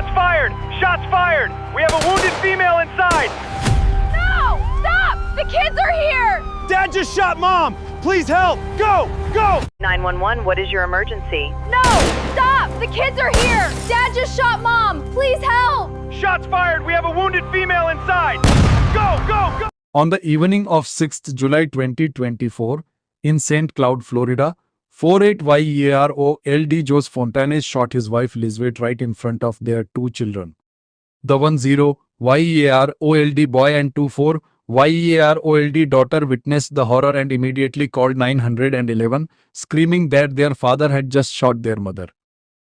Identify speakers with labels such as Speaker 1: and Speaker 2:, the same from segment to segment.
Speaker 1: Shots fired! Shots fired! We have a wounded female inside!
Speaker 2: No! Stop! The kids are here!
Speaker 1: Dad just shot Mom! Please help! Go! Go!
Speaker 3: 911, what is your emergency?
Speaker 2: No! Stop! The kids are here! Dad just shot Mom! Please help!
Speaker 1: Shots fired! We have a wounded female inside! Go! Go! Go!
Speaker 4: On the evening of 6th July 2024, in St. Cloud, Florida, 48-year-old Jose Fontanes shot his wife Lisbeth right in front of their two children. The 10-year-old boy and 24-year-old daughter witnessed the horror and immediately called 911, screaming that their father had just shot their mother.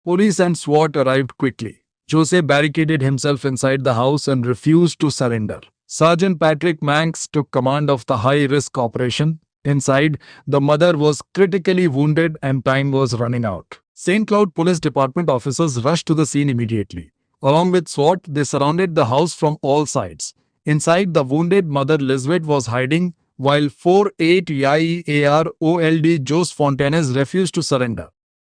Speaker 4: Police and SWAT arrived quickly. Jose barricaded himself inside the house and refused to surrender. Sergeant Patrick Manx took command of the high-risk operation. Inside, the mother was critically wounded and time was running out. St. Cloud Police Department officers rushed to the scene immediately. Along with SWAT, they surrounded the house from all sides. Inside, the wounded mother Lisbeth was hiding, while 48-year-old Jose Fontanes refused to surrender.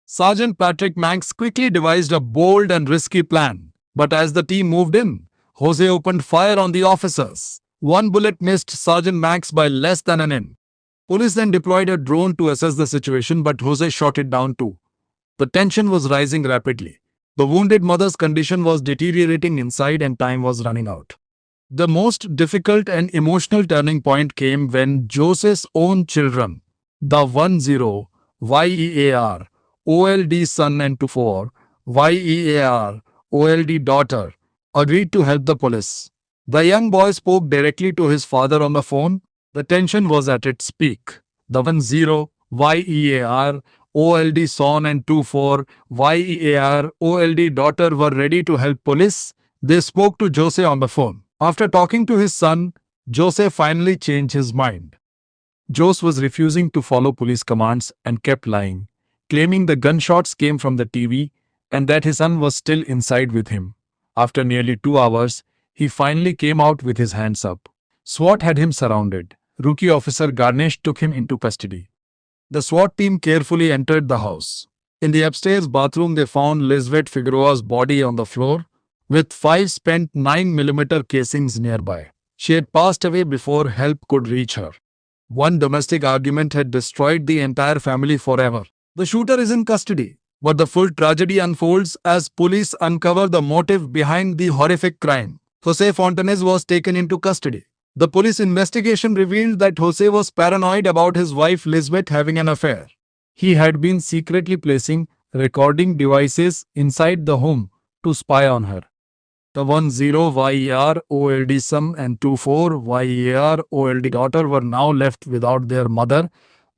Speaker 4: Sergeant Patrick Manx quickly devised a bold and risky plan. But as the team moved in, Jose opened fire on the officers. One bullet missed Sergeant Manx by less than an inch. Police then deployed a drone to assess the situation, but Jose shot it down too. The tension was rising rapidly. The wounded mother's condition was deteriorating inside and time was running out. The most difficult and emotional turning point came when Jose's own children, the 10-year-old son and 24-year-old daughter, agreed to help the police. The young boy spoke directly to his father on the phone. The tension was at its peak. The 10-year-old son and 24-year-old daughter were ready to help police. They spoke to Jose on the phone. After talking to his son, Jose finally changed his mind. Jose was refusing to follow police commands and kept lying, claiming the gunshots came from the TV and that his son was still inside with him. After nearly 2 hours, he finally came out with his hands up. SWAT had him surrounded. Rookie officer Ganesh took him into custody. The SWAT team carefully entered the house. In the upstairs bathroom, they found Lisbeth Figueroa's body on the floor, with 5 spent 9mm casings nearby. She had passed away before help could reach her. One domestic argument had destroyed the entire family forever. The shooter is in custody, but the full tragedy unfolds as police uncover the motive behind the horrific crime. Jose Fontanes was taken into custody. The police investigation revealed that Jose was paranoid about his wife Lisbeth having an affair. He had been secretly placing recording devices inside the home to spy on her. The 10-year-old son and 24-year-old daughter were now left without their mother.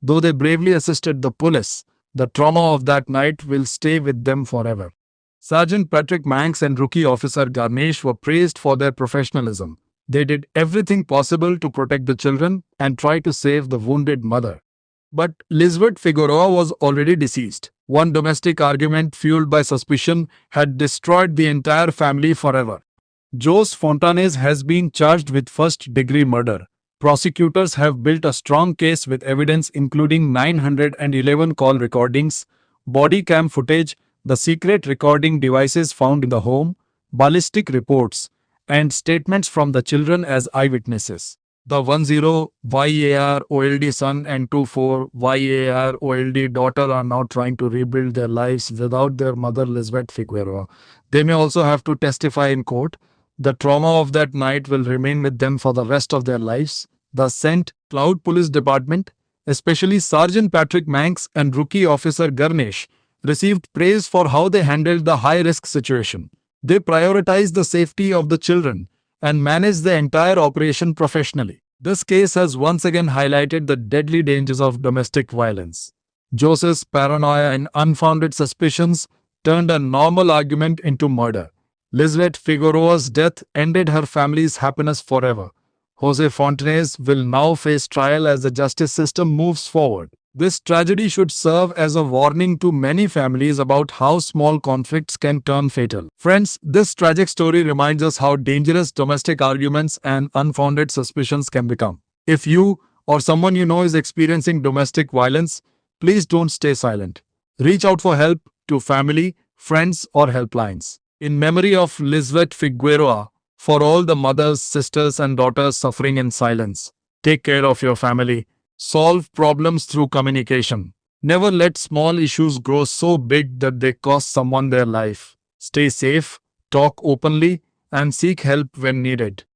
Speaker 4: Though they bravely assisted the police, the trauma of that night will stay with them forever. Sergeant Patrick Manx and Rookie Officer Ganesh were praised for their professionalism. They did everything possible to protect the children and try to save the wounded mother. But Lisbeth Figueroa was already deceased. One domestic argument fueled by suspicion had destroyed the entire family forever. Jose Fontanes has been charged with first-degree murder. Prosecutors have built a strong case with evidence including 911 call recordings, body cam footage, the secret recording devices found in the home, ballistic reports, and statements from the children as eyewitnesses. The 10-year-old son and 24-year-old daughter are now trying to rebuild their lives without their mother Lisbeth Figueroa. They may also have to testify in court. The trauma of that night will remain with them for the rest of their lives. The St. Cloud Police Department, especially Sergeant Patrick Manx and Rookie Officer Ganesh, received praise for how they handled the high-risk situation. They prioritized the safety of the children and managed the entire operation professionally. This case has once again highlighted the deadly dangers of domestic violence. Jose's paranoia and unfounded suspicions turned a normal argument into murder. Lisbeth Figueroa's death ended her family's happiness forever. Jose Fontanes will now face trial as the justice system moves forward. This tragedy should serve as a warning to many families about how small conflicts can turn fatal. Friends, this tragic story reminds us how dangerous domestic arguments and unfounded suspicions can become. If you or someone you know is experiencing domestic violence, please don't stay silent. Reach out for help to family, friends, or helplines. In memory of Lisbeth Figueroa, for all the mothers, sisters, and daughters suffering in silence, take care of your family. Solve problems through communication. Never let small issues grow so big that they cost someone their life. Stay safe, talk openly, and seek help when needed.